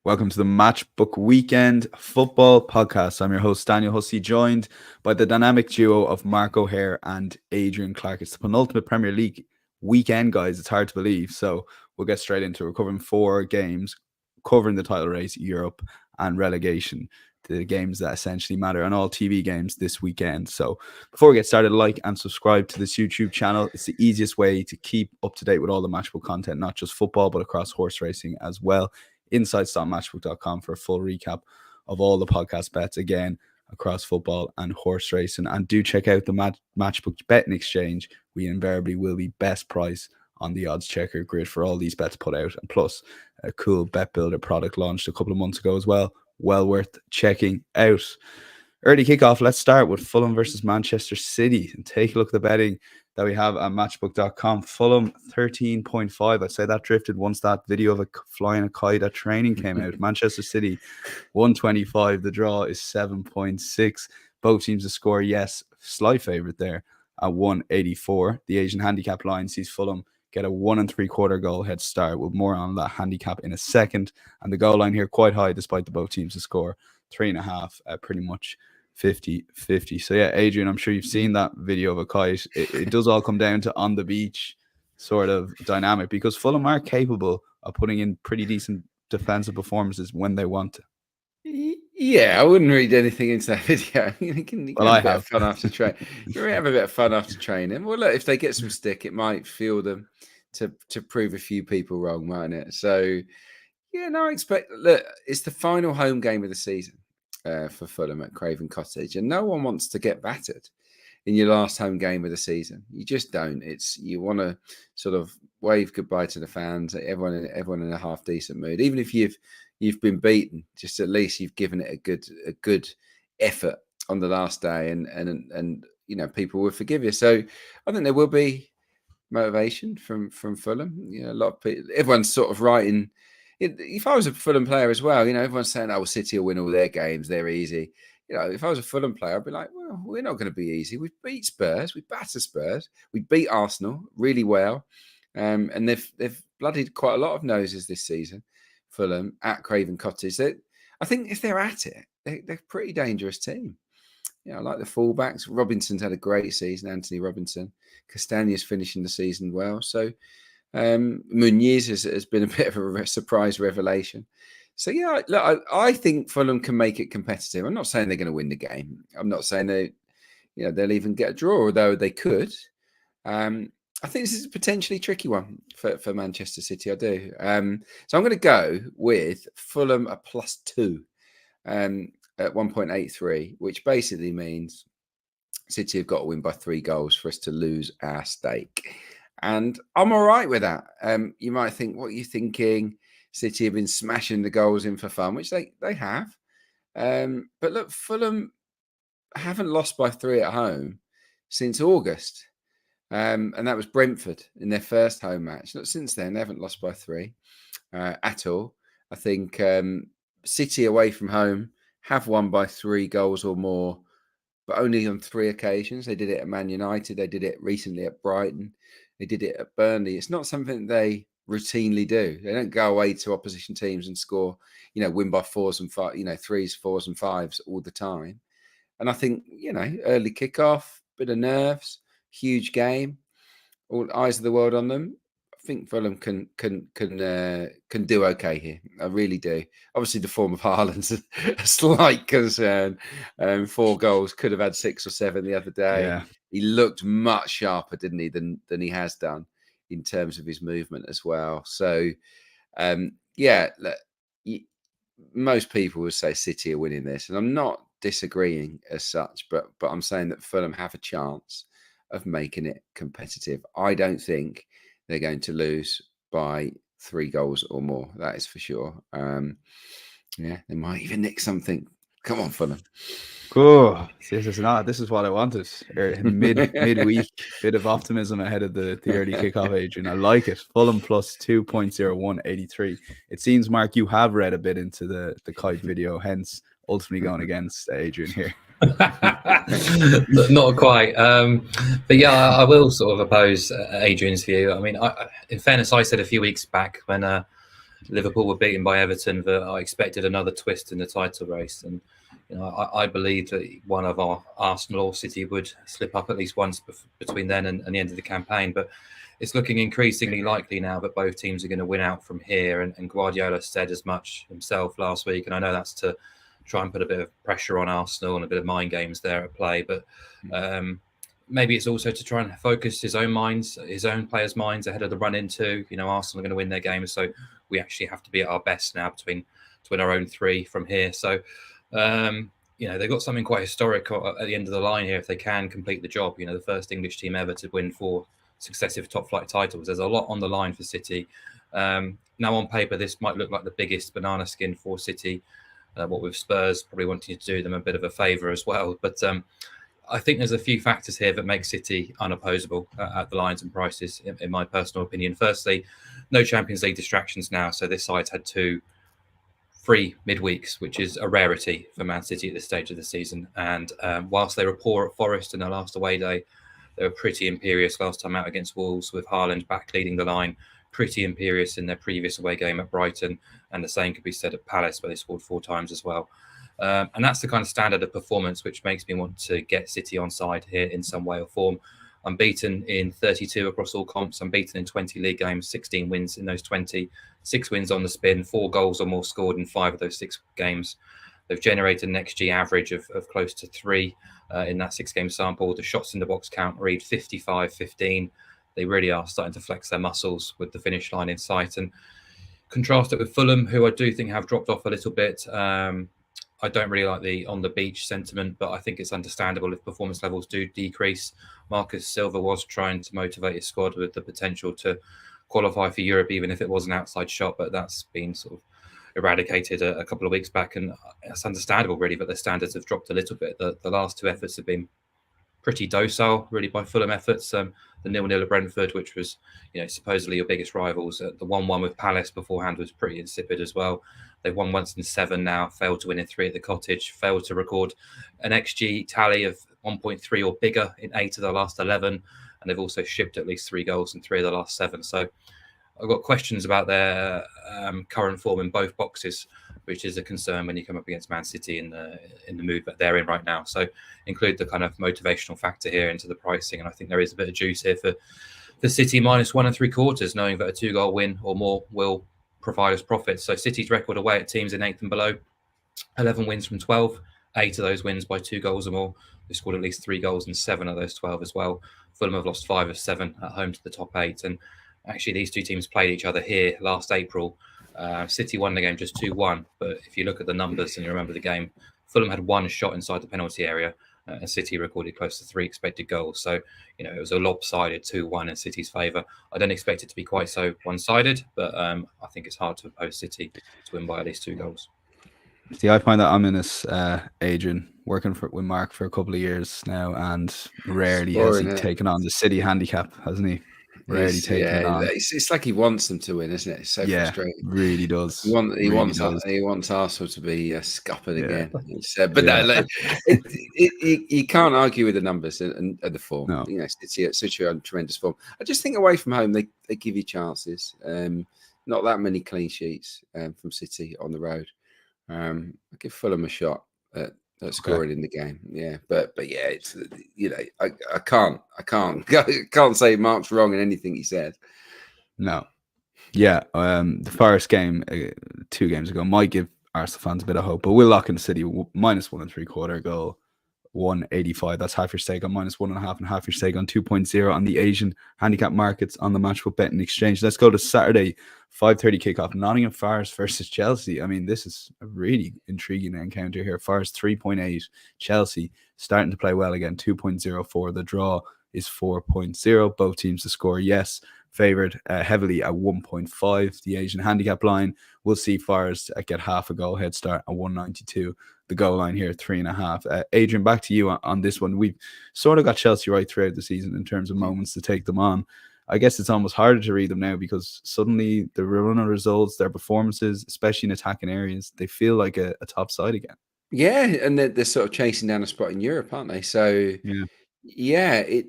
Welcome to the Matchbook Weekend Football Podcast. I'm your host, Daniel Hussey, joined by the dynamic duo of Mark O'Haire and Adrian Clarke. It's the penultimate Premier League weekend, guys. It's hard to believe. So we'll get straight into it. We're covering 4 games, covering the title race, Europe, and relegation. The games that essentially matter, and all TV games this weekend. So before we get started, like and subscribe to this YouTube channel. It's the easiest way to keep up to date with all the Matchbook content, not just football, but across horse racing as well. Insights.matchbook.com for a full recap of all the podcast bets, again, across football and horse racing. And do check out the Matchbook betting exchange. We invariably will be best price on the odds checker grid for all these bets put out. And plus, a cool bet builder product launched a couple of months ago as well. Well worth checking out. Early kickoff, let's start with Fulham versus Manchester City and take a look at the betting that we have at matchbook.com. Fulham 13.5. I'd say that drifted once that video of flying a kite at training came out. Manchester City 125. The draw is 7.6. Both teams to score, yes, slight favourite there at 184. The Asian handicap line sees Fulham get a 1 3/4 goal head start, with more on that handicap in a second. And the goal line here quite high despite the both teams to score 3.5, pretty much 50-50. So yeah, Adrian, I'm sure you've seen that video of a kite. It does all come down to on the beach sort of dynamic, because Fulham are capable of putting in pretty decent defensive performances when they want to. Yeah, I wouldn't read anything into that video. You can I have fun after train. You have a bit of fun after training. Well, look, if they get some stick, it might fuel them to prove a few people wrong, mightn't it? So, yeah, no, I expect. Look, it's the final home game of the season for Fulham at Craven Cottage, and no one wants to get battered in your last home game of the season. You just don't. You want to sort of wave goodbye to the fans, everyone in a half decent mood, even if you've been beaten. Just at least you've given it a good effort on the last day, and you know, people will forgive you. So I think there will be motivation from Fulham. You know, a lot of people, everyone's sort of writing. If I was a Fulham player as well, you know, everyone's saying, "Oh, well, City will win all their games; they're easy." You know, if I was a Fulham player, I'd be like, "Well, we're not going to be easy. We beat Spurs, we batter Spurs, we beat Arsenal really well, and they've bloodied quite a lot of noses this season." Fulham at Craven Cottage. I think if they're at it, they're a pretty dangerous team. You know, I like the fullbacks. Robinson's had a great season, Anthony Robinson. Castagne's finishing the season well. So Muniz has been a bit of a surprise revelation. So, yeah, look, I think Fulham can make it competitive. I'm not saying they're going to win the game. I'm not saying they'll even get a draw, although they could. I think this is a potentially tricky one for Manchester City. I do. So I'm going to go with Fulham a +2 at 1.83, which basically means City have got to win by 3 goals for us to lose our stake. And I'm all right with that. You might think, what are you thinking? City have been smashing the goals in for fun, which they have. But look, Fulham haven't lost by 3 at home since August. And that was Brentford in their first home match. Not since then, they haven't lost by 3 at all. I think City away from home have won by 3 goals or more, but only on 3 occasions. They did it at Man United. They did it recently at Brighton. They did it at Burnley. It's not something they routinely do. They don't go away to opposition teams and score, win by 4s and 5, 3s, 4s and 5s all the time. And I think, early kickoff, bit of nerves, huge game, all eyes of the world on them. I think Fulham can do okay here. I really do. Obviously, the form of Haaland's a slight concern. 4 goals, could have had 6 or 7 the other day. Yeah. He looked much sharper, didn't he, than he has done in terms of his movement as well. So, most people would say City are winning this, and I'm not disagreeing as such, but I'm saying that Fulham have a chance of making it competitive. I don't think they're going to lose by 3 goals or more. That is for sure. They might even nick something. Come on, Fulham. Cool. This is what I wanted. Midweek, bit of optimism ahead of the early kickoff, Adrian. I like it. Fulham plus 2.0183. It seems, Mark, you have read a bit into the kite video, hence ultimately going against Adrian here. Not quite, but yeah, I will sort of oppose Adrian's view. I mean, in fairness, I said a few weeks back when Liverpool were beaten by Everton, but I expected another twist in the title race. And I believe that one of our Arsenal or City would slip up at least once between then and the end of the campaign. But it's looking increasingly likely now that both teams are going to win out from here. And Guardiola said as much himself last week. And I know that's to try and put a bit of pressure on Arsenal and a bit of mind games there at play. But maybe it's also to try and focus his own players' minds ahead of the run into. Arsenal are going to win their games, so we actually have to be at our best now to win our own 3 from here. So, they've got something quite historic at the end of the line here if they can complete the job. The first English team ever to win 4 successive top-flight titles. There's a lot on the line for City. Now, on paper, this might look like the biggest banana skin for City. What with Spurs probably wanting to do them a bit of a favour as well. But I think there's a few factors here that make City unopposable at the lines and prices, in my personal opinion. Firstly, no Champions League distractions now. So this side's had 2 free midweeks, which is a rarity for Man City at this stage of the season. And whilst they were poor at Forest in their last away day, they were pretty imperious last time out against Wolves, with Haaland back leading the line. Pretty imperious in their previous away game at Brighton. And the same could be said at Palace, where they scored 4 times as well. And that's the kind of standard of performance which makes me want to get City on side here in some way or form. Unbeaten in 32 across all comps, unbeaten in 20 league games, 16 wins in those 20, 6 wins on the spin, 4 goals or more scored in 5 of those 6 games. They've generated an XG average of close to 3 in that 6-game sample. The shots in the box count read 55-15. They really are starting to flex their muscles with the finish line in sight. And contrast it with Fulham, who I do think have dropped off a little bit. I don't really like the on the beach sentiment, but I think it's understandable if performance levels do decrease. Marcus Silva was trying to motivate his squad with the potential to qualify for Europe, even if it was an outside shot, but that's been sort of eradicated a couple of weeks back, and it's understandable really, but their standards have dropped a little bit. The last 2 efforts have been pretty docile, really, by Fulham efforts. The 0-0 at Brentford, which was, supposedly your biggest rivals. The 1-1 with Palace beforehand was pretty insipid as well. They've won once in 7 now, failed to win in 3 at the Cottage, failed to record an XG tally of 1.3 or bigger in 8 of the last 11, and they've also shipped at least 3 goals in 3 of the last 7. So I've got questions about their current form in both boxes, which is a concern when you come up against Man City in the mood that they're in right now. So include the kind of motivational factor here into the pricing, and I think there is a bit of juice here for City minus 1 3/4, knowing that a 2-goal win or more will provide us profits. So City's record away at teams in 8th and below, 11 wins from 12, 8 of those wins by 2 goals or more. They scored at least 3 goals in 7 of those 12 as well. Fulham have lost 5 of 7 at home to the top 8, and actually these 2 teams played each other here last April. City won the game just 2-1, but if you look at the numbers and you remember the game, Fulham had 1 shot inside the penalty area, and City recorded close to 3 expected goals. So, it was a lopsided 2-1 in City's favour. I don't expect it to be quite so one-sided, but I think it's hard to oppose City to win by at least 2 goals. See, I find that ominous, Adrian, working with Mark for a couple of years now, and rarely has he taken on the City handicap, hasn't he? Rarely taken it on. It's like he wants them to win, isn't it? It's so frustrating. Really does. He wants Arsenal to be scuppered again. But you can't argue with the numbers and the form. No. City are on tremendous form. I just think away from home they give you chances. Not that many clean sheets from City on the road. I give Fulham a shot at scoring in the game. But it's I can't say Mark's wrong in anything he said. No. Yeah, the Forest game 2 games ago might give Arsenal fans a bit of hope, but we'll lock in City minus 1 3/4 goal, 185. That's half your stake on minus 1.5 and half your stake on 2.0 on the Asian handicap markets on the Matchbook Betting Exchange. Let's go to Saturday, 5:30 kickoff. Nottingham Forest versus Chelsea. I mean, this is a really intriguing encounter here. Forest 3.8, Chelsea starting to play well again, 2.04. The draw is 4.0. Both teams to score, yes. Favoured heavily at 1.5. The Asian handicap line will see Forest get half a goal head start at 192. The goal line here 3.5. Adrian, back to you on this one. We've sort of got Chelsea right throughout the season in terms of moments to take them on. I guess it's almost harder to read them now because suddenly the run of results, their performances, especially in attacking areas, they feel like a top side again. Yeah, and they're sort of chasing down a spot in Europe, aren't they? So they're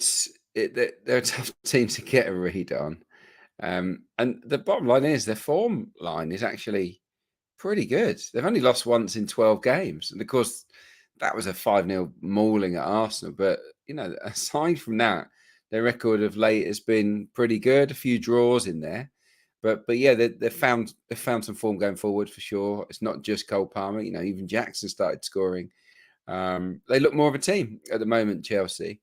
a tough team to get a read on. And the bottom line is their form line is actually pretty good. They've only lost once in 12 games. And of course, that was a 5-0 mauling at Arsenal. But, aside from that, their record of late has been pretty good. A few draws in there. But yeah, they've found some form going forward for sure. It's not just Cole Palmer. Even Jackson started scoring. They look more of a team at the moment, Chelsea.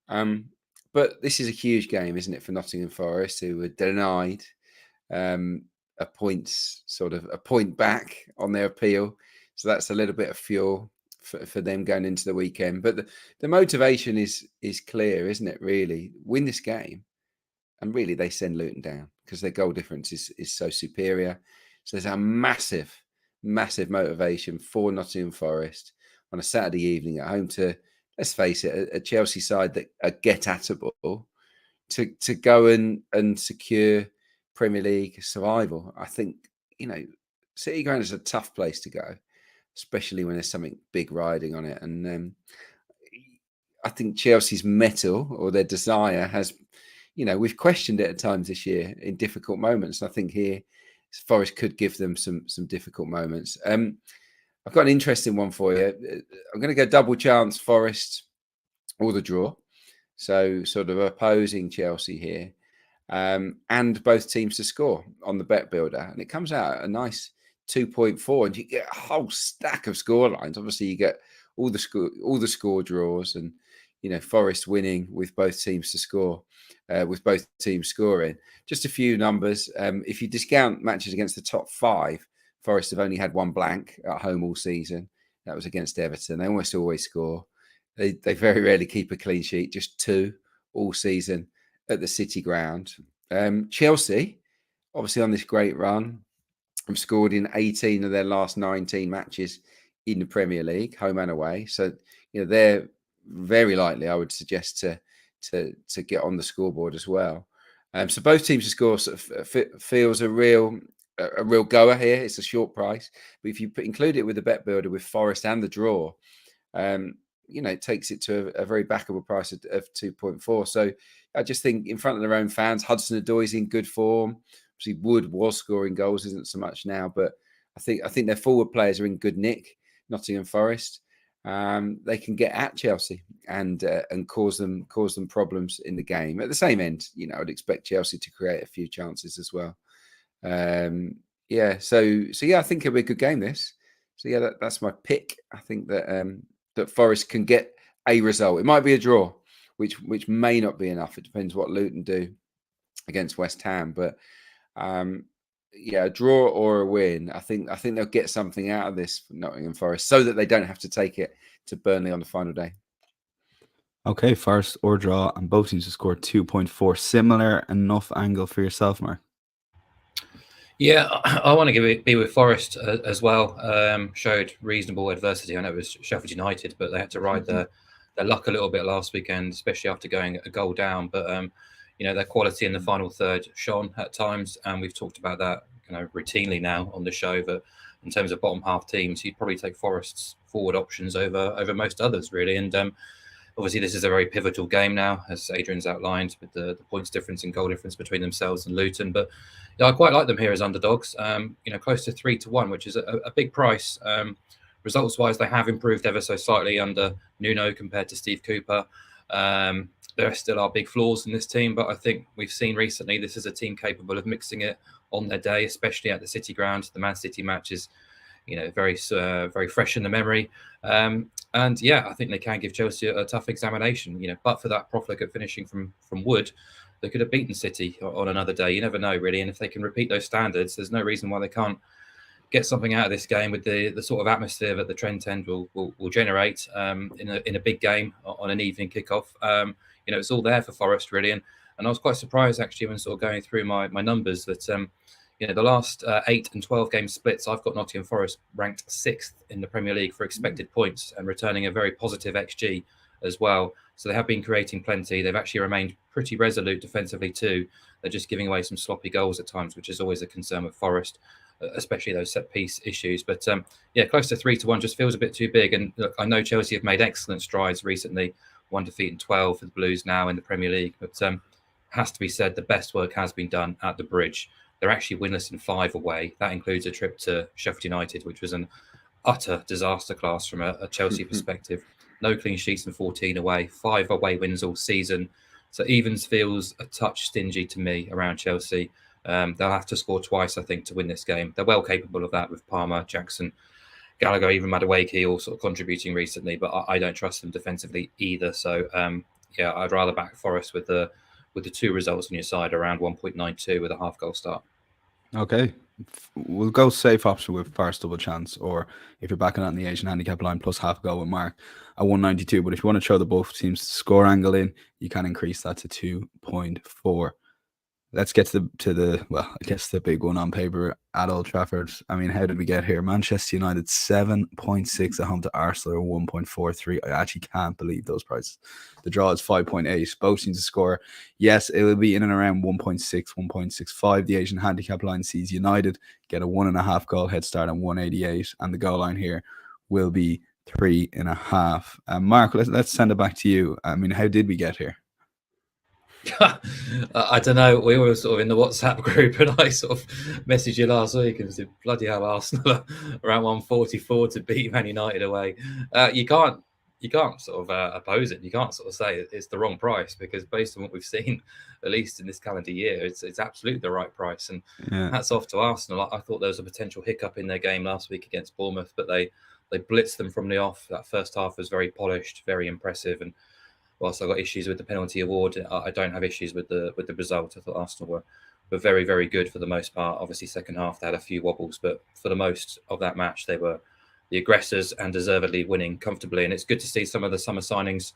But this is a huge game, isn't it, for Nottingham Forest, who were denied a point back on their appeal. So that's a little bit of fuel for them going into the weekend. But the motivation is clear, isn't it, really? Win this game. And really, they send Luton down because their goal difference is so superior. So there's a massive, massive motivation for Nottingham Forest on a Saturday evening at home to, let's face it, a Chelsea side that are get-atable to go and secure Premier League survival. I think, City Ground is a tough place to go, especially when there's something big riding on it. And I think Chelsea's mettle or their desire has, we've questioned it at times this year in difficult moments. And I think here, Forest could give them some difficult moments. I've got an interesting one for you. I'm going to go double chance Forest or the draw. So sort of opposing Chelsea here. And both teams to score on the bet builder. And it comes out at a nice 2.4. And you get a whole stack of score lines. Obviously, you get all the score draws and, Forest winning with both teams to score, with both teams scoring. Just a few numbers. If you discount matches against the top 5, Forest have only had one blank at home all season. That was against Everton. They almost always score. They very rarely keep a clean sheet, just 2 all season at the City Ground. Chelsea, obviously on this great run, have scored in 18 of their last 19 matches in the Premier League, home and away. So, they're very likely, I would suggest, to get on the scoreboard as well. So both teams to score sort of feels a real goer here. It's a short price, but if you include it with the bet builder with Forest and the draw, it takes it to a very backable price of 2.4. So I just think in front of their own fans, Hudson-Odoi's in good form. Obviously, Wood was scoring goals, isn't so much now, but I think their forward players are in good nick. Nottingham Forest, they can get at Chelsea and cause them problems in the game. At the same end, I'd expect Chelsea to create a few chances as well. So I think it'll be a good game. This, so yeah, that's my pick. I think that Forest can get a result. It might be a draw, which may not be enough. It depends what Luton do against West Ham, but a draw or a win. I think they'll get something out of this for Nottingham Forest so that they don't have to take it to Burnley on the final day. Okay, Forest or draw, and both teams to score 2.4. Similar enough angle for yourself, Mark? Yeah, I want to be with Forest as well. Showed reasonable adversity. I know it was Sheffield United, but they had to ride their luck a little bit last weekend, especially after going a goal down. But their quality in the final third shone at times, and we've talked about that routinely now on the show. But in terms of bottom half teams, you'd probably take Forest's forward options over most others, really. And obviously, this is a very pivotal game now, as Adrian's outlined, with the points difference and goal difference between themselves and Luton. But I quite like them here as underdogs. Close to 3-1, which is a big price. Results-wise, they have improved ever so slightly under Nuno compared to Steve Cooper. There still are big flaws in this team, but I think we've seen recently this is a team capable of mixing it on their day, especially at the City Ground. The Man City match is, very fresh in the memory. And I think they can give Chelsea a tough examination. But for that profligate finishing from Wood, they could have beaten City on another day. You never know, really. And if they can repeat those standards, there's no reason why they can't get something out of this game with the sort of atmosphere that the Trent End will generate in a big game on an evening kickoff. It's all there for Forest, really. And I was quite surprised, actually, when sort of going through my numbers that, the last 8 and 12 game splits, I've got Nottingham Forest ranked 6th in the Premier League for expected points and returning a very positive XG as well. So they have been creating plenty. They've actually remained pretty resolute defensively too. They're just giving away some sloppy goals at times, which is always a concern with Forest, especially those set-piece issues. But close to 3-1 just feels a bit too big. And look, I know Chelsea have made excellent strides recently. 1 defeat in 12 for the Blues now in the Premier League. But has to be said, the best work has been done at the Bridge. They're actually winless in 5 away. That includes a trip to Sheffield United, which was an utter disaster class from a Chelsea perspective. No clean sheets in 14 away, 5 away wins all season. So evens feels a touch stingy to me around Chelsea. They'll have to score twice, I think, to win this game. They're well capable of that with Palmer, Jackson, Gallagher, even Madueke all sort of contributing recently, but I don't trust them defensively either. So yeah, I'd rather back Forest with the 2 results on your side around 1.92 with a half goal start. Okay, we'll go safe option with first double chance, or if you're backing on the Asian handicap line plus half a goal with Mark at 192. But if you want to throw the both teams score angle in, you can increase that to 2.4. Let's get to the well, I guess the big one on paper at Old Trafford. I mean, how did we get here? Manchester United 7.6 at home to Arsenal 1.43. I actually can't believe those prices. The draw is 5.8. Both teams to score. Yes, it will be in and around 1.6, 1.65. The Asian handicap line sees United get a 1.5 goal head start on 188, and the goal line here will be 3.5. Mark, let's send it back to you. I mean, how did we get here? I don't know. We were sort of in the WhatsApp group, and I sort of messaged you last week and said, "Bloody hell, Arsenal around 144 to beat Man United away." You can't sort of oppose it. You can't sort of say it's the wrong price, because based on what we've seen, at least in this calendar year, it's absolutely the right price. And hats off to Arsenal. I thought there was a potential hiccup in their game last week against Bournemouth, but they blitzed them from the off. That first half was very polished, very impressive, and whilst I got issues with the penalty award, I don't have issues with the result. I thought Arsenal were very, very good for the most part. Obviously, second half they had a few wobbles, but for the most of that match, they were the aggressors and deservedly winning comfortably. And it's good to see some of the summer signings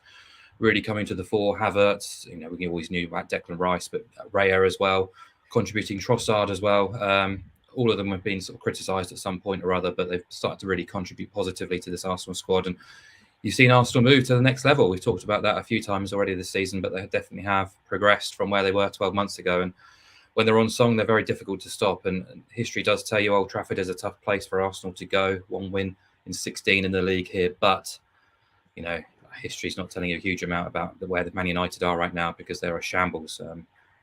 really coming to the fore. Havertz, we always knew about Declan Rice, but Raya as well, contributing. Trossard as well. All of them have been sort of criticised at some point or other, but they've started to really contribute positively to this Arsenal squad. And you've seen Arsenal move to the next level. We've talked about that a few times already this season, but they definitely have progressed from where they were 12 months ago. And when they're on song, they're very difficult to stop. And history does tell you Old Trafford is a tough place for Arsenal to go. 1 win in 16 in the league here. But, history's not telling you a huge amount about where the Man United are right now, because they're a shambles.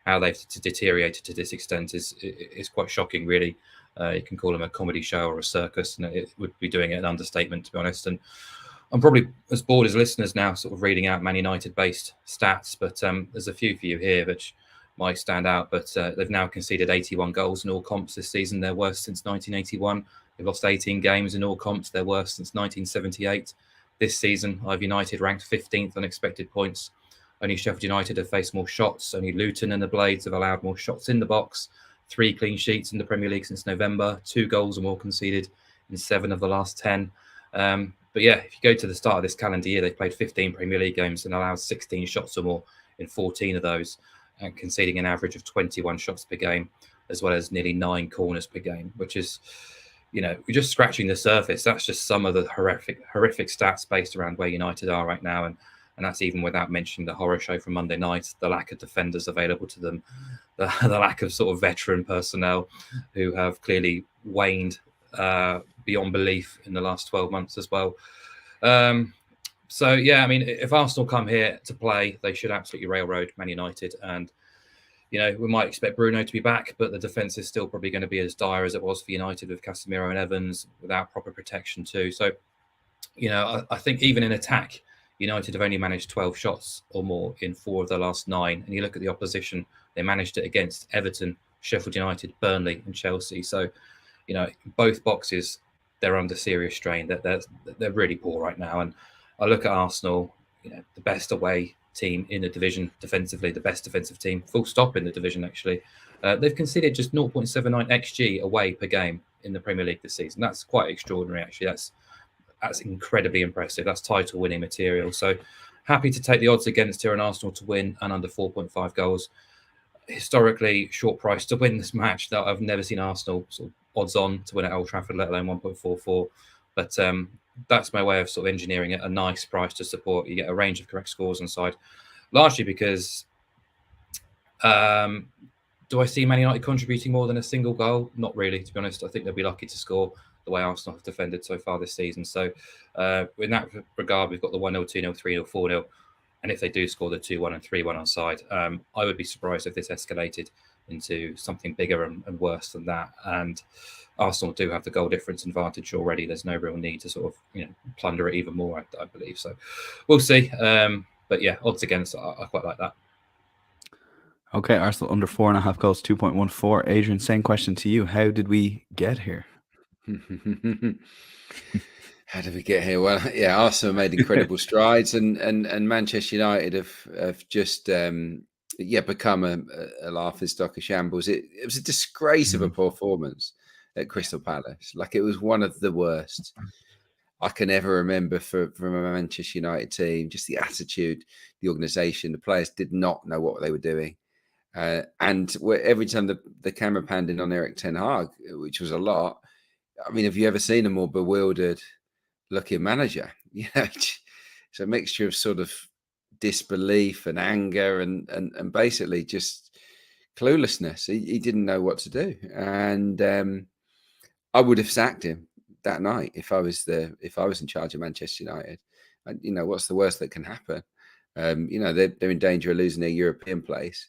How they've deteriorated to this extent is quite shocking, really. You can call them a comedy show or a circus, and it would be doing it an understatement, to be honest. And I'm probably as bored as listeners now, sort of reading out Man United-based stats, but there's a few for you here which might stand out. But they've now conceded 81 goals in all comps this season. They're worst since 1981. They've lost 18 games in all comps. They're worst since 1978. This season, I've United ranked 15th on expected points. Only Sheffield United have faced more shots. Only Luton and the Blades have allowed more shots in the box. 3 clean sheets in the Premier League since November. 2 goals or more conceded in 7 of the last 10. But yeah, if you go to the start of this calendar year, they've played 15 Premier League games and allowed 16 shots or more in 14 of those, and conceding an average of 21 shots per game, as well as nearly 9 corners per game, which is, we're just scratching the surface. That's just some of the horrific stats based around where United are right now. And that's even without mentioning the horror show from Monday night, the lack of defenders available to them, the lack of sort of veteran personnel who have clearly waned beyond belief in the last 12 months as well. So, yeah, I mean, if Arsenal come here to play, they should absolutely railroad Man United. And, we might expect Bruno to be back, but the defence is still probably going to be as dire as it was for United with Casemiro and Evans without proper protection too. So, I think even in attack, United have only managed 12 shots or more in 4 of their last 9. And you look at the opposition, they managed it against Everton, Sheffield United, Burnley and Chelsea. So, both boxes, they're under serious strain. They're really poor right now. And I look at Arsenal, the best away team in the division defensively, the best defensive team, full stop in the division, actually. They've conceded just 0.79 XG away per game in the Premier League this season. That's quite extraordinary, actually. That's incredibly impressive. That's title-winning material. So happy to take the odds against here on Arsenal to win and under 4.5 goals. Historically, short price to win this match. That I've never seen Arsenal sort of odds on to win at Old Trafford, let alone 1.44. But that's my way of sort of engineering it, a nice price to support. You get a range of correct scores inside, largely because do I see Man United contributing more than a single goal? Not really, to be honest. I think they'll be lucky to score the way Arsenal have defended so far this season. So in that regard, we've got the 1-0, 2-0, 3-0, 4-0 And if they do score the 2-1 and 3-1 on side, I would be surprised if this escalated into something bigger and worse than that. And Arsenal do have the goal difference advantage already. There's no real need to sort of plunder it even more, I believe. So we'll see. But yeah, odds against, I quite like that. Okay, Arsenal under 4.5 goals, 2.14. Adrian, same question to you. How did we get here? How did we get here? Well, yeah, Arsenal made incredible strides, and Manchester United have just become a laughing stock of shambles. It was a disgrace of a performance at Crystal Palace. Like, it was one of the worst I can ever remember from a Manchester United team. Just the attitude, the organisation, the players did not know what they were doing. And every time the camera panned in on Erik ten Hag, which was a lot. I mean, have you ever seen a more bewildered looking manager? It's a mixture of sort of disbelief and anger and basically just cluelessness. He didn't know what to do, and I would have sacked him that night if I was in charge of Manchester United. What's the worst that can happen? They're in danger of losing their European place.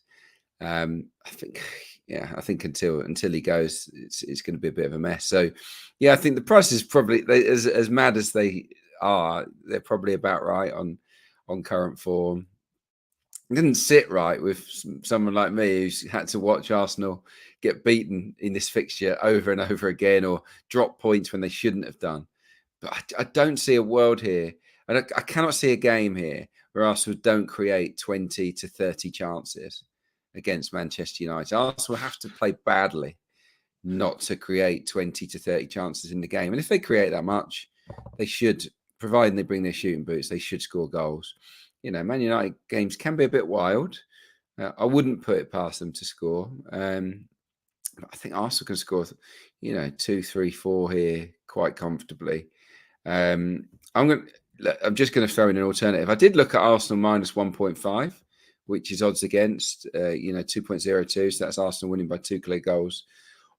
I think until he goes, it's going to be a bit of a mess. So, yeah, I think the price is probably as mad as they are. They're probably about right on current form. It didn't sit right with someone like me who's had to watch Arsenal get beaten in this fixture over and over again, or drop points when they shouldn't have done. But I don't see a world here. I cannot see a game here where Arsenal don't create 20 to 30 chances against Manchester United. Arsenal have to play badly not to create 20 to 30 chances in the game. And if they create that much, they should, providing they bring their shooting boots, they should score goals. Man United games can be a bit wild. I wouldn't put it past them to score. But I think Arsenal can score, 2, 3, 4 here quite comfortably. I'm just going to throw in an alternative. I did look at Arsenal minus 1.5. which is odds against, 2.02. So that's Arsenal winning by 2 clear goals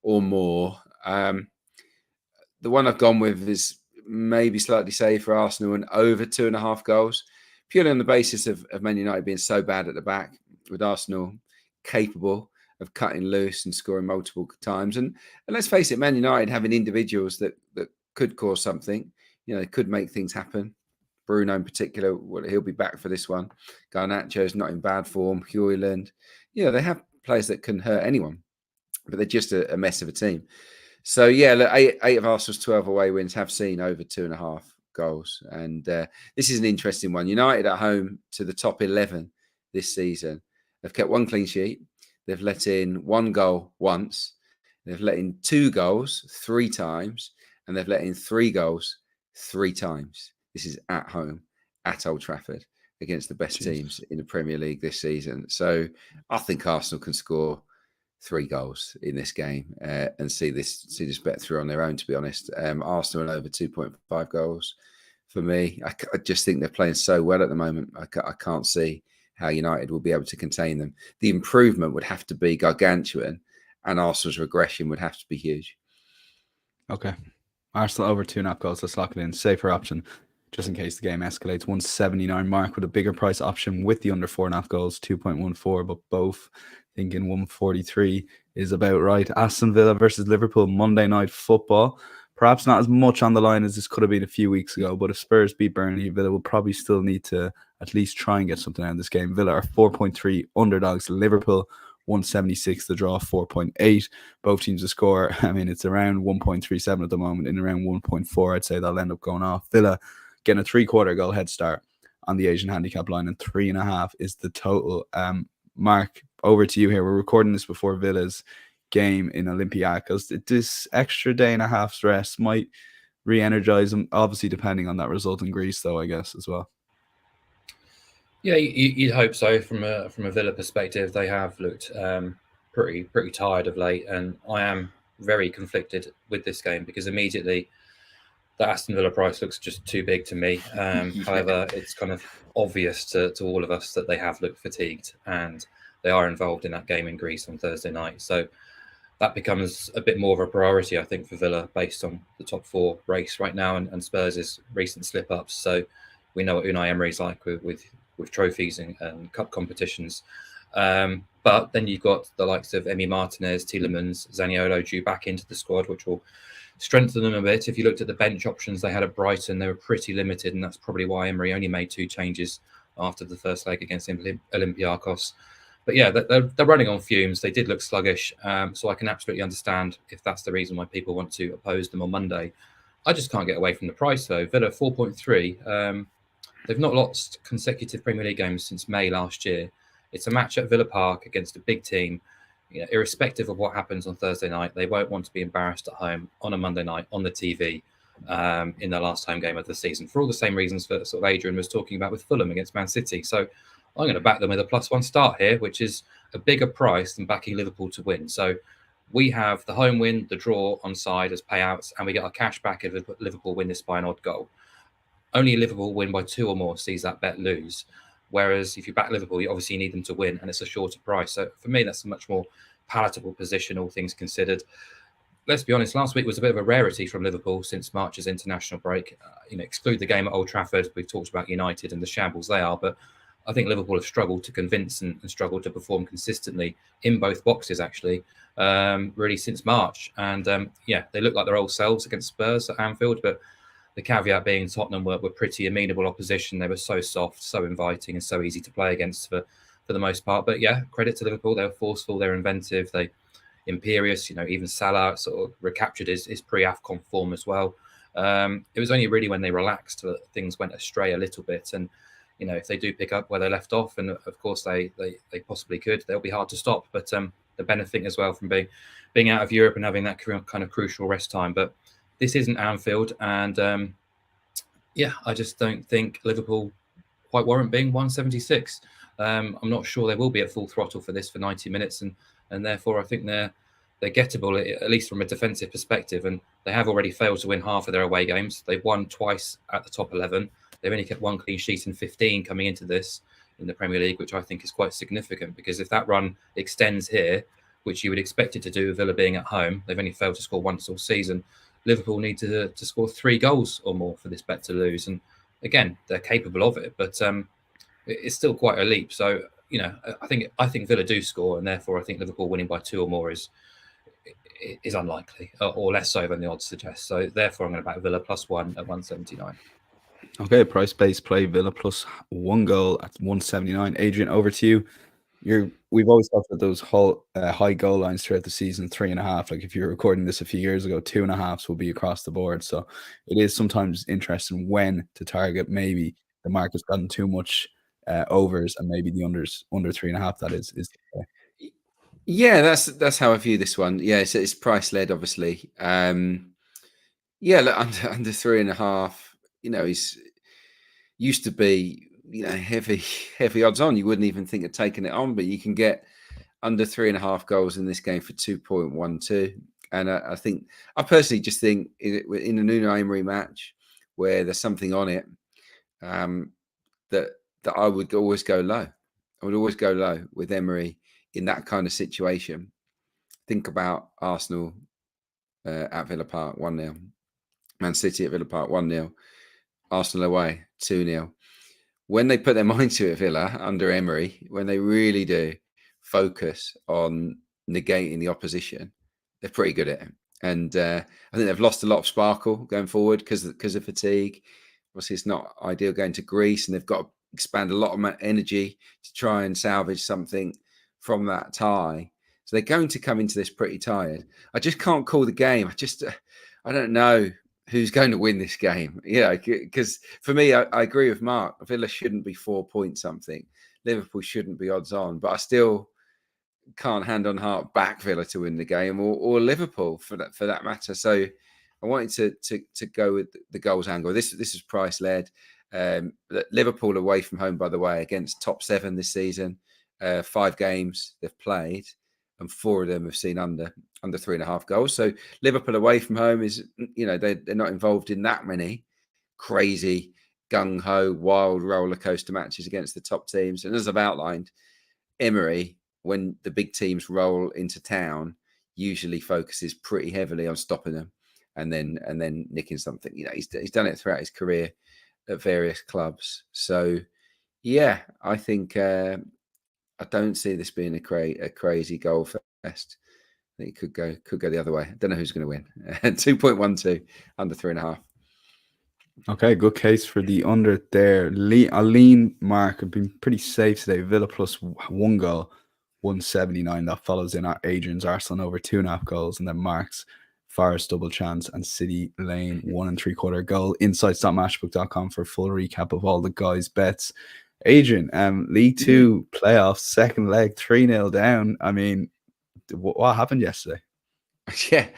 or more. The one I've gone with is maybe slightly safe for Arsenal and over 2.5 goals, purely on the basis of Man United being so bad at the back, with Arsenal capable of cutting loose and scoring multiple times. And let's face it, Man United having individuals that could cause something, could make things happen. Bruno in particular, he'll be back for this one. Garnacho's not in bad form. Hojlund, they have players that can hurt anyone, but they're just a mess of a team. So yeah, look, eight of Arsenal's 12 away wins have seen over 2.5 goals, and this is an interesting one. United at home to the top 11 this season. They've kept 1 clean sheet. They've let in 1 goal once. They've let in 2 goals 3 times, and they've let in 3 goals 3 times. This is at home, at Old Trafford, against the best teams in the Premier League this season. So I think Arsenal can score 3 goals in this game and see this bet through on their own, to be honest. Arsenal over 2.5 goals for me. I just think they're playing so well at the moment. I can't see how United will be able to contain them. The improvement would have to be gargantuan, and Arsenal's regression would have to be huge. Okay. Arsenal over 2.5 goals. Let's lock it in. Safer option, just in case the game escalates. 179 mark with a bigger price option with the under 4.5 goals, 2.14, but both thinking 143 is about right. Aston Villa versus Liverpool, Monday Night Football. Perhaps not as much on the line as this could have been a few weeks ago, but if Spurs beat Burnley, Villa will probably still need to at least try and get something out of this game. Villa are 4.3 underdogs. Liverpool 176, the draw 4.8. Both teams to score, it's around 1.37 at the moment, in around 1.4. I'd say that'll end up going off. Villa getting a 3/4 goal head start on the Asian handicap line, and 3.5 is the total. Mark, over to you here. We're recording this before Villa's game in Olympiacos. This extra day and a half's rest might re-energize them, obviously depending on that result in Greece, though, I guess, as well. Yeah, you'd hope so. From a Villa perspective, they have looked pretty tired of late, and I am very conflicted with this game because immediately the Aston Villa price looks just too big to me. However, it's kind of obvious to all of us that they have looked fatigued, and they are involved in that game in Greece on Thursday night. So that becomes a bit more of a priority, I think, for Villa based on the top 4 race right now and Spurs' recent slip-ups. So we know what Unai Emery's like with with trophies and cup competitions. But then you've got the likes of Emi Martinez, Tielemans, Zaniolo due back into the squad, which will strengthen them a bit. If you looked at the bench options they had at Brighton, they were pretty limited, and that's probably why Emery only made 2 changes after the first leg against Olympiacos. But yeah, they're running on fumes. They did look sluggish, so I can absolutely understand if that's the reason why people want to oppose them on Monday. I just can't get away from the price, though. Villa 4.3. They've not lost consecutive Premier League games since May last year. It's a match at Villa Park against a big team. You know, irrespective of what happens on Thursday night, they won't want to be embarrassed at home on a Monday night on the TV in their last home game of the season, for all the same reasons that sort of Adrian was talking about with Fulham against Man City. So I'm going to back them with a +1 start here, which is a bigger price than backing Liverpool to win. So we have the home win, the draw on side as payouts, and we get our cash back if Liverpool win this by an odd goal. Only Liverpool win by 2 or more sees that bet lose. Whereas if you back Liverpool, you obviously need them to win, and it's a shorter price. So for me, that's a much more palatable position, all things considered. Let's be honest, last week was a bit of a rarity from Liverpool since March's international break. Exclude the game at Old Trafford. We've talked about United and the shambles they are, but I think Liverpool have struggled to convince and struggled to perform consistently in both boxes, actually, really since March. And they look like their old selves against Spurs at Anfield, but the caveat being Tottenham were pretty amenable opposition. They were so soft, so inviting, and so easy to play against for the most part. But yeah, credit to Liverpool. They were forceful, they're inventive, they imperious. Even Salah sort of recaptured his pre-AFCON form as well. It was only really when they relaxed that things went astray a little bit. And if they do pick up where they left off, and of course they possibly could, they'll be hard to stop. But they're benefiting as well from being out of Europe and having that kind of crucial rest time. But this isn't Anfield, and I just don't think Liverpool quite warrant being 176. I'm not sure they will be at full throttle for this for 90 minutes, and therefore I think they're gettable, at least from a defensive perspective. And they have already failed to win half of their away games. They've won twice at the top 11. They've only kept 1 clean sheet in 15 coming into this in the Premier League, which I think is quite significant, because if that run extends here, which you would expect it to do with Villa being at home, they've only failed to score once all season. Liverpool need to score 3 goals or more for this bet to lose. And again, they're capable of it, but it's still quite a leap. So, I think Villa do score, and therefore I think Liverpool winning by 2 or more is unlikely, or less so than the odds suggest. So therefore I'm going to back Villa +1 at 179. Okay, price-based play, Villa +1 goal at 179. Adrian, over to you. We've always talked about those high goal lines throughout the season, 3.5. Like if you're recording this a few years ago, 2.5s will be across the board. So it is sometimes interesting when to target. Maybe the market's gotten too much overs, and maybe the unders under 3.5. That is. Yeah, that's how I view this one. Yeah, it's price led, obviously. Look, under 3.5. He's used to be heavy odds on. You wouldn't even think of taking it on, but you can get under 3.5 goals in this game for 2.12. And I personally just think in a Nuno Emery match where there's something on it, that I would always go low. I would always go low with Emery in that kind of situation. Think about Arsenal at Villa Park 1-0, Man City at Villa Park 1-0, Arsenal away 2-0. When they put their mind to it, Villa under Emery, when they really do focus on negating the opposition, they're pretty good at it. And I think they've lost a lot of sparkle going forward because of fatigue. Obviously, it's not ideal going to Greece, and they've got to expand a lot of energy to try and salvage something from that tie. So they're going to come into this pretty tired. I just can't call the game. I don't know who's going to win this game. Because for me, I agree with Mark. Villa shouldn't be 4 point something. Liverpool shouldn't be odds on. But I still can't hand on heart back Villa to win the game, or Liverpool for that matter. So I wanted to go with the goals angle. This is price led. Liverpool away from home, by the way, against top 7 this season. 5 games they've played, and 4 of them have seen under 3.5 goals. So Liverpool away from home is, they're not involved in that many crazy gung-ho wild roller coaster matches against the top teams. And as I've outlined, Emery, when the big teams roll into town, usually focuses pretty heavily on stopping them and then nicking something. He's done it throughout his career at various clubs. So Yeah, I think I don't see this being a crazy goal fest. I think it could go the other way. I don't know who's going to win. 2.12 under 3.5. Okay, good case for the under there. A lean mark have been pretty safe today. Villa plus 1 goal, 179. That follows in our Adrian's Arsenal over 2.5 goals, and then Mark's Forest double chance and City Lane 1 3/4 goal. Insights.matchbook.com for a full recap of all the guys' bets. Adrian, League Two playoffs, second leg, 3-0 down. I mean, what happened yesterday? Yeah.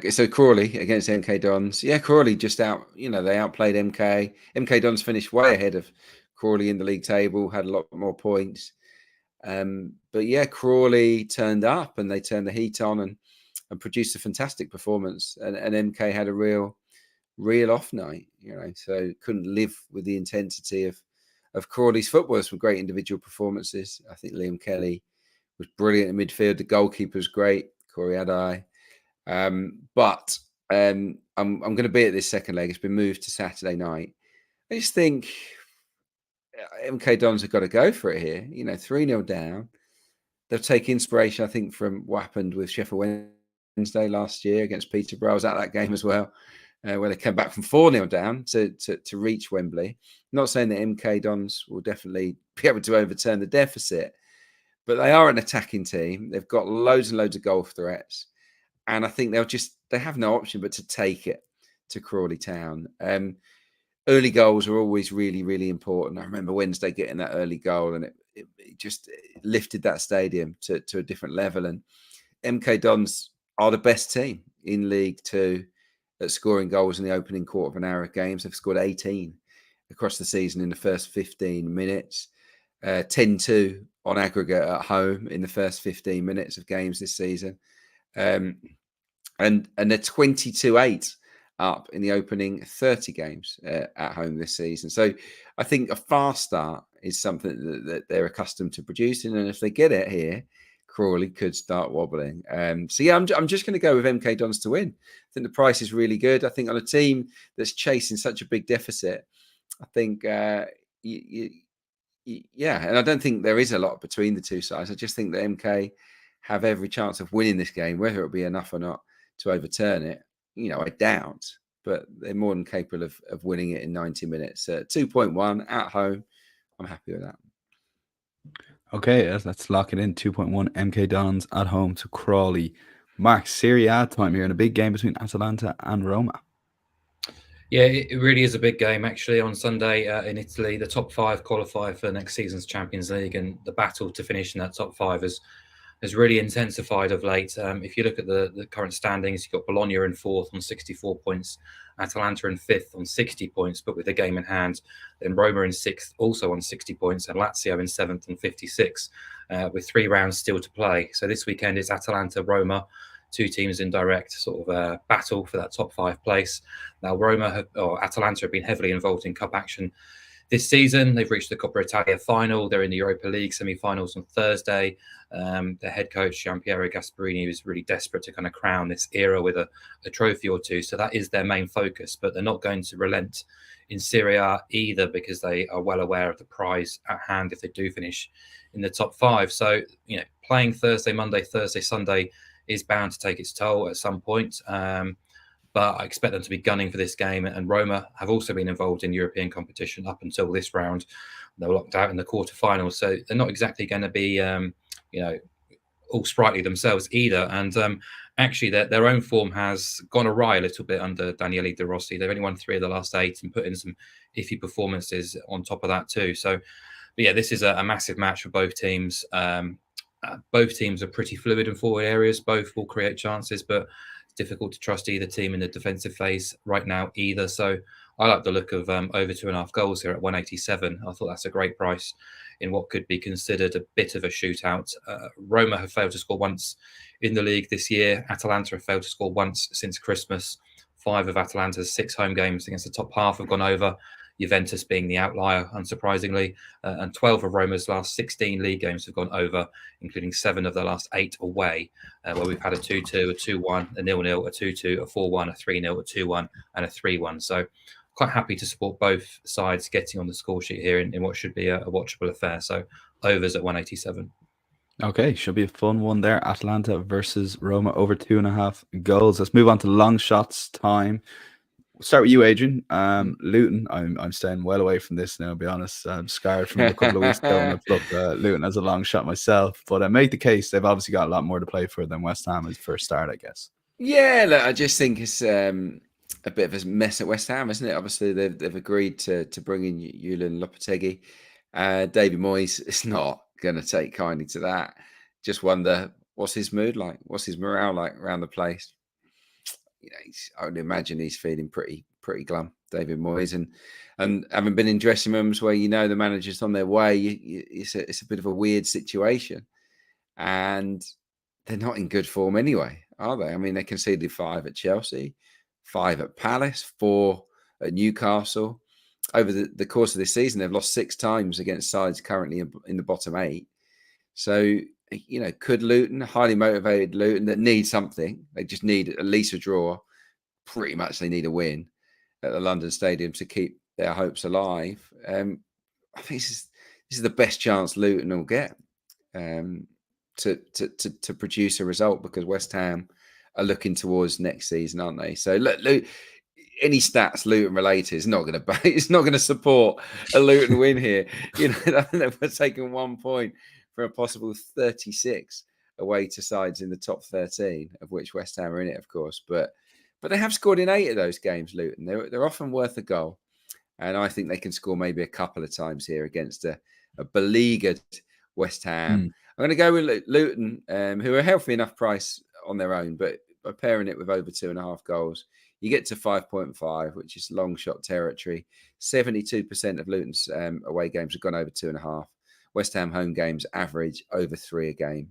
So Crawley against MK Dons. Yeah, Crawley just out, they outplayed MK. MK Dons finished way ahead of Crawley in the league table, had a lot more points. But yeah, Crawley turned up and they turned the heat on and produced a fantastic performance. And MK had a real off night, so couldn't live with the intensity of Crawley's football. Some great individual performances. I think Liam Kelly was brilliant in midfield. The goalkeeper was great, Corey Adai. But I'm going to be at this second leg. It's been moved to Saturday night. I just think MK Dons have got to go for it here. 3-0 down. They'll take inspiration, I think, from what happened with Sheffield Wednesday last year against Peterborough. I was at that game as well, where they came back from 4-0 down to reach Wembley. I'm not saying that MK Dons will definitely be able to overturn the deficit, but they are an attacking team. They've got loads and loads of goal threats. And I think they have no option but to take it to Crawley Town. Early goals are always really, really important. I remember Wednesday getting that early goal and it just lifted that stadium to a different level. And MK Dons are the best team in League Two at scoring goals in the opening quarter of an hour of games. They've scored 18 across the season in the first 15 minutes, 10-2 on aggregate at home in the first 15 minutes of games this season. And they're 22-8 up in the opening 30 games at home this season. So I think a fast start is something that they're accustomed to producing. And if they get it here, Crawley could start wobbling. So yeah, I'm just going to go with MK Dons to win. I think the price is really good. I think on a team that's chasing such a big deficit, I think, yeah, and I don't think there is a lot between the two sides. I just think that MK have every chance of winning this game, whether it'll be enough or not to overturn it. I doubt, but they're more than capable of winning it in 90 minutes. 2.1 at home. I'm happy with that. Okay, let's lock it in. 2.1 MK Dons at home to Crawley. Mark, Serie A time here in a big game between Atalanta and Roma. Yeah, it really is a big game, actually, on Sunday in Italy. The top 5 qualify for next season's Champions League, and the battle to finish in that top 5 has really intensified of late. If you look at the current standings, you've got Bologna in 4th on 64 points, Atalanta in 5th on 60 points, but with the game in hand. Then Roma in 6th, also on 60 points, and Lazio in 7th on 56, with 3 rounds still to play. So this weekend it's Atalanta, Roma, 2 teams in direct sort of battle for that top 5 place. Now Atalanta have been heavily involved in cup action this season. They've reached the Coppa Italia final. They're in the Europa League semi-finals on Thursday. Their head coach, Gianpiero Gasperini, is really desperate to kind of crown this era with a trophy or 2. So that is their main focus, but they're not going to relent in Serie A either, because they are well aware of the prize at hand if they do finish in the top 5. So, playing Thursday, Monday, Thursday, Sunday is bound to take its toll at some point. But I expect them to be gunning for this game. And Roma have also been involved in European competition up until this round. They were locked out in the quarterfinals. So they're not exactly going to be, all sprightly themselves either. And actually, their own form has gone awry a little bit under Daniele De Rossi. They've only won 3 of the last 8 and put in some iffy performances on top of that too. So, but yeah, this is a massive match for both teams. Both teams are pretty fluid in forward areas. Both will create chances, but difficult to trust either team in the defensive phase right now either. So I like the look of over 2.5 goals here at 187. I thought that's a great price in what could be considered a bit of a shootout. Roma have failed to score once in the league this year. Atalanta have failed to score once since Christmas. 5 of Atalanta's 6 home games against the top half have gone over, Juventus being the outlier, unsurprisingly. And 12 of Roma's last 16 league games have gone over, including 7 of the last 8 away, where we've had a 2-2, a 2-1, a 0-0, a 2-2, a 4-1, a 3-0, a 2-1, and a 3-1. So quite happy to support both sides getting on the score sheet here in what should be a watchable affair. So overs at 187. Okay, should be a fun one there. Atalanta versus Roma, over 2.5 goals. Let's move on to long shots time. We'll start with you, Adrian. Luton. I'm staying well away from this now, to be honest. I'm scarred from a couple of weeks ago when I put Luton as a long shot myself. But I make the case they've obviously got a lot more to play for than West Ham as first start, I guess. Yeah, look, I just think it's a bit of a mess at West Ham, isn't it? Obviously, they've agreed to bring in Julian Lopetegui. David Moyes is not going to take kindly to that. Just wonder, what's his mood like? What's his morale like around the place? I would imagine he's feeling pretty glum, David Moyes, and having been in dressing rooms where the manager's on their way, it's a bit of a weird situation, and they're not in good form anyway, are they? I mean, they conceded 5 at Chelsea, 5 at Palace, 4 at Newcastle. Over the course of this season, they've lost 6 times against sides currently in the bottom 8. So, could Luton, highly motivated Luton that need something, they just need at least a draw. Pretty much they need a win at the London Stadium to keep their hopes alive. I think this is the best chance Luton will get to produce a result, because West Ham are looking towards next season, aren't they? So look, any stats Luton related is not going to it's not going to support a Luton win here. We're taking 1 point for a possible 36 away to sides in the top 13, of which West Ham are in it, of course. But they have scored in 8 of those games, Luton. They're often worth a goal, and I think they can score maybe a couple of times here against a beleaguered West Ham. I'm going to go with Luton, who are a healthy enough price on their own, but by pairing it with over 2.5 goals, you get to 5.5, which is long shot territory. 72% of Luton's away games have gone over 2.5. West Ham home games average over 3 a game.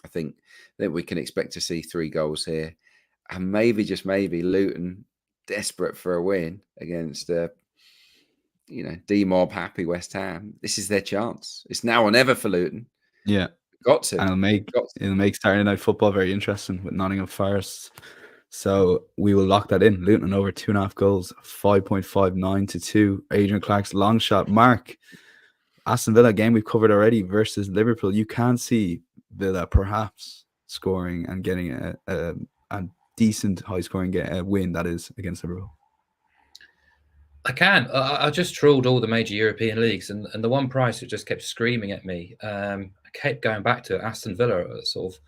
I think that we can expect to see 3 goals here. And maybe, just maybe, Luton, desperate for a win against D-Mob happy West Ham. This is their chance. It's now or never for Luton. Yeah. Got to. And it'll make Saturday Night Football very interesting with Nottingham Forest. So we will lock that in. Luton over 2.5 goals, 5.59 to 2. Adrian Clarke's long shot. Mark, Aston Villa game we've covered already versus Liverpool. You can see Villa perhaps scoring and getting a decent high scoring win, that is, against Liverpool. I can. I just trawled all the major European leagues, and the one price that just kept screaming at me, I kept going back to Aston Villa, sort of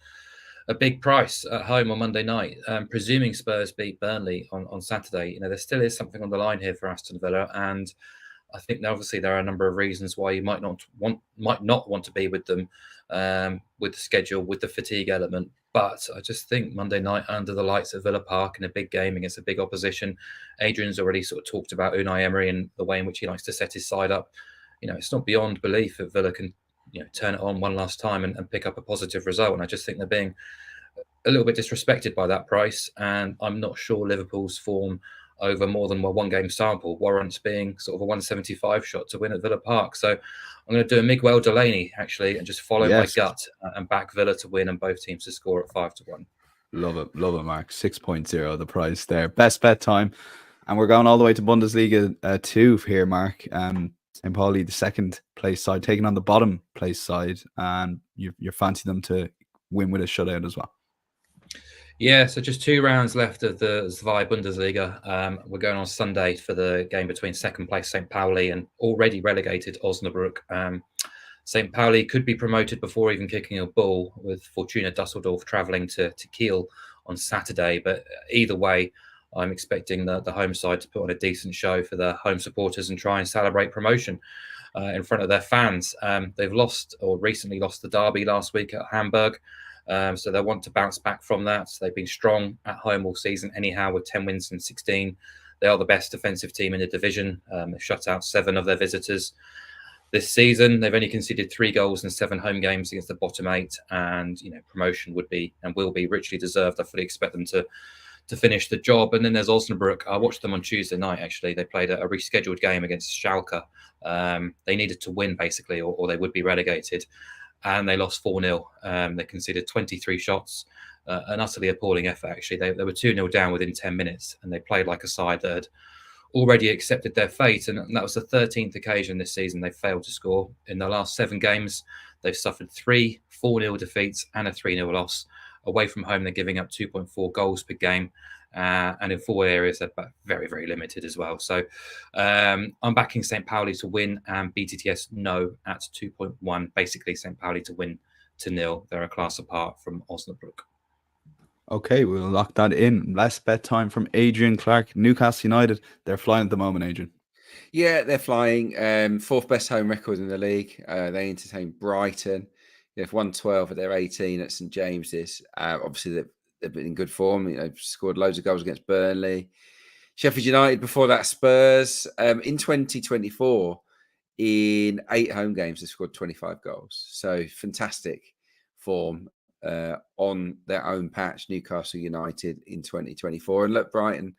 a big price at home on Monday night. Presuming Spurs beat Burnley on Saturday, there still is something on the line here for Aston Villa, and I think obviously there are a number of reasons why you might not want to be with them, with the schedule, with the fatigue element. But I just think Monday night under the lights at Villa Park in a big game against a big opposition. Adrian's already sort of talked about Unai Emery and the way in which he likes to set his side up. It's not beyond belief that Villa can turn it on one last time and pick up a positive result. And I just think they're being a little bit disrespected by that price. And I'm not sure Liverpool's form over more than one game sample warrants being sort of a 175 shot to win at Villa Park. So I'm going to do a Miguel Delaney, actually, and just follow my gut and back Villa to win and both teams to score at 5-1. Love it, Mark. 6.0 the price there. Best bet time. And we're going all the way to Bundesliga 2 here, Mark. St. Pauli, the second place side, taking on the bottom place side, and you fancy them to win with a shutout as well. Yeah, so just 2 rounds left of the Zwei Bundesliga. We're going on Sunday for the game between second place St. Pauli and already relegated Osnabrück. St. Pauli could be promoted before even kicking a ball, with Fortuna Dusseldorf travelling to Kiel on Saturday. But either way, I'm expecting the home side to put on a decent show for their home supporters and try and celebrate promotion in front of their fans. They've recently lost the derby last week at Hamburg. So they want to bounce back from that. So they've been strong at home all season anyhow, with 10 wins and 16. They are the best defensive team in the division. They've shut out 7 of their visitors this season. They've only conceded 3 goals in 7 home games against the bottom 8. And, promotion would be and will be richly deserved. I fully expect them to finish the job. And then there's Osnabrück. I watched them on Tuesday night, actually. They played a rescheduled game against Schalke. They needed to win, basically, or they would be relegated. And they lost 4-0. They conceded 23 shots, an utterly appalling effort, actually. They were 2-0 down within 10 minutes, and they played like a side that had already accepted their fate. And that was the 13th occasion this season they failed to score. In the last 7 games, they've suffered 3 4-0 defeats and a 3-0 loss. Away from home, they're giving up 2.4 goals per game. And in 4 areas, they're very, very limited as well. So I'm backing St. Pauli to win and BTTS no at 2.1. Basically, St. Pauli to win to 0. They're a class apart from Osnabrück. Okay, we'll lock that in. Last bet time from Adrian Clarke. Newcastle United, they're flying at the moment, Adrian. Yeah, they're flying. 4th best home record in the league. They entertain Brighton. They've won 12 at their 18 at St James's. Obviously, they've been in good form. They've scored loads of goals against Burnley. Sheffield United, before that, Spurs. In 2024, in 8 home games, they scored 25 goals. So fantastic form on their own patch, Newcastle United in 2024. And look, Brighton,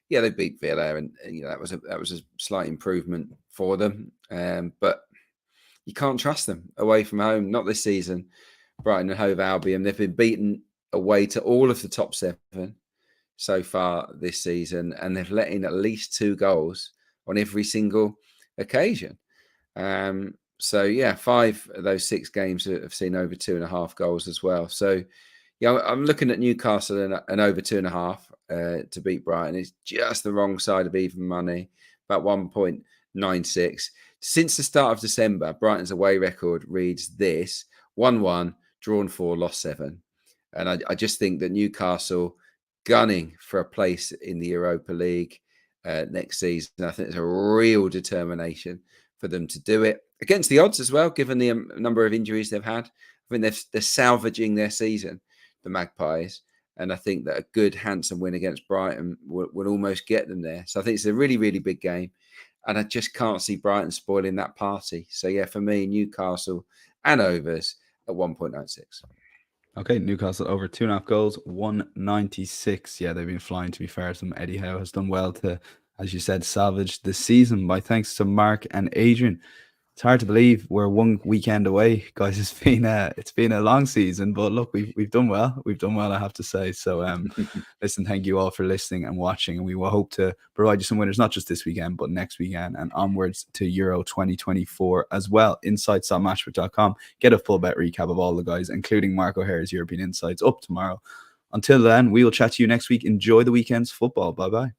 yeah, they beat Villa, and that was a slight improvement for them. But you can't trust them away from home. Not this season. Brighton and Hove Albion, they've been beaten away to all of the top 7 so far this season, and they've let in at least 2 goals on every single occasion. So yeah, 5 of those 6 games have seen over 2.5 goals as well. So yeah, I'm looking at Newcastle and over 2.5 to beat Brighton. It's just the wrong side of even money, about 1.96. Since the start of December, Brighton's away record reads this: 1-1, drawn 4, lost 7. And I just think that Newcastle gunning for a place in the Europa League next season. I think there's a real determination for them to do it against the odds as well, given the number of injuries they've had. I think they're salvaging their season, the Magpies. And I think that a good, handsome win against Brighton will almost get them there. So I think it's a really, really big game. And I just can't see Brighton spoiling that party. So yeah, for me, Newcastle and overs at 1.96. Okay, Newcastle over 2.5 goals, 196. Yeah, they've been flying, to be fair to them. Eddie Howe has done well to, as you said, salvage the season. My thanks to Mark and Adrian. It's hard to believe we're 1 weekend away, guys. It's been a long season, but look, we've done well. We've done well, I have to say. So listen, thank you all for listening and watching, and we will hope to provide you some winners, not just this weekend, but next weekend and onwards to Euro 2024 as well. Insights.matchbook.com. Get a full bet recap of all the guys, including Mark O'Hare's European Insights, up tomorrow. Until then, we will chat to you next week. Enjoy the weekend's football. Bye bye.